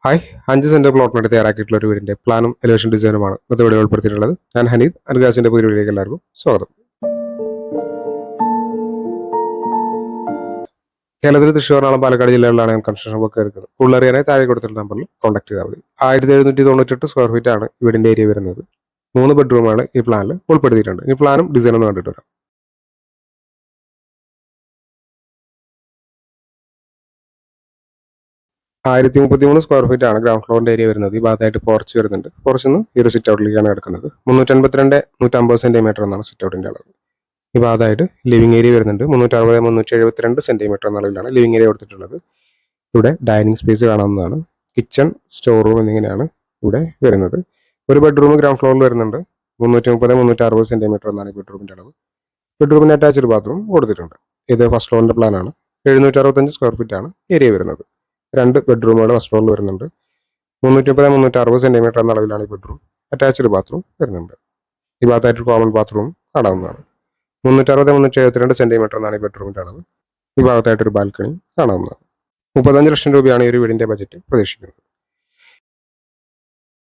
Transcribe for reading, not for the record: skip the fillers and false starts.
Hi, 5 saint പ്ലോട്ടിനായിട്ട് തയ്യാറാക്കിയിട്ടുള്ള ഒരു വീടിന്റെ പ്ലാനും എലിവേഷൻ ഡിസൈനുമാണ് ഇന്നത്തെ വീഡിയോ ഉൾപ്പെടുത്തിയിട്ടുള്ളത്. ഞാൻ ഹനീദ്. അൻഗാസിന്റെ പുതിയ വീഡിയോയിലേക്ക് എല്ലാവർക്കും സ്വാഗതം. കേരളത്തിൽ തൃശ്ശൂർ, എറണാകുളം, പാലക്കാട് ജില്ലകളിലാണ് കൺസ്ട്രക്ഷൻ വർക്ക് എടുക്കുന്നത്. കൂടുതലറിയാനായി താഴെ കൊടുത്തിട്ടുള്ള നമ്പറിൽ കോൺടാക്ട് ചെയ്താൽ മതി. 1798 സ്ക്വയർ ഫീറ്റ് ആണ് ഈ വീടിന്റെ ഏരിയ വരുന്നത്. 3 ബെഡ്റൂമാണ് ഈ പ്ലാനിൽ ഉൾപ്പെടുത്തിയിട്ടുണ്ട്. ഈ പ്ലാനും ഡിസൈനും കണ്ടിട്ട് വരാം. 1033 സ്ക്വയർ ഫീറ്റ് ആണ് ഗ്രൗണ്ട് ഫ്ലോറിന്റെ ഏരിയ വരുന്നത്. ഈ ഭാഗത്തായിട്ട് പോർച്ച് വരുന്നുണ്ട്. പോർച്ചിൽ നിന്ന് ഈ ഒരു സിറ്റ് ഔട്ടിലേക്കാണ് കിടക്കുന്നത്. 352-150 സെന്റിമീറ്റർ എന്നാണ് സിറ്റ് ഔട്ടിന്റെ അളവ്. ഈ ഭാഗത്തായിട്ട് ലിവിംഗ് ഏരിയ വരുന്നുണ്ട്. 360-372 സെന്റിമീറ്റർ എന്ന അളവിലാണ് ലിവിംഗ് ഏരിയ കൊടുത്തിട്ടുള്ളത്. ഇവിടെ ഡൈനിങ് സ്പേസ് കാണാവുന്നതാണ്. കിച്ചൺ, സ്റ്റോർ റൂം എന്നിങ്ങനെയാണ് ഇവിടെ വരുന്നത്. ഒരു ബെഡ്റൂം ഗ്രൗണ്ട് ഫ്ലോറിൽ വരുന്നുണ്ട്. 330-360 സെന്റിമീറ്റർ എന്നാണ് ഈ ബെഡ്റൂമിന്റെ അളവ്. ബെഡ്റൂമിന് അറ്റാച്ച്ഡ് ബാത്റൂം കൊടുത്തിട്ടുണ്ട്. ഇത് ഫസ്റ്റ് ഫ്ലോറിന്റെ പ്ലാനാണ്. 765 സ്ക്വയർ ഫീറ്റ് ആണ് ഏരിയ വരുന്നത്. 2 ബെഡ്റൂമുകൾ ഫസ്റ്റ് ഫ്ലോറിൽ വരുന്നുണ്ട്. 330-360 സെന്റിമീറ്റർ എന്ന അളവിലാണ് ഈ ബെഡ്റൂം. അറ്റാച്ച്ഡ് ബാത്റൂം വരുന്നുണ്ട്. ഈ ഭാഗത്തായിട്ട് കോമൺ ബാത്റൂം കാണാവുന്നതാണ്. 360-372 സെന്റിമീറ്റർ എന്നാണ് ഈ ബെഡ്റൂമിന്റെ അളവ്. ഈ ഭാഗത്തായിട്ടൊരു ബാൽക്കണി കാണാവുന്നതാണ്. 35 ലക്ഷം രൂപയാണ് ഈ ഒരു വീടിന്റെ ബജറ്റ് പ്രതീക്ഷിക്കുന്നത്.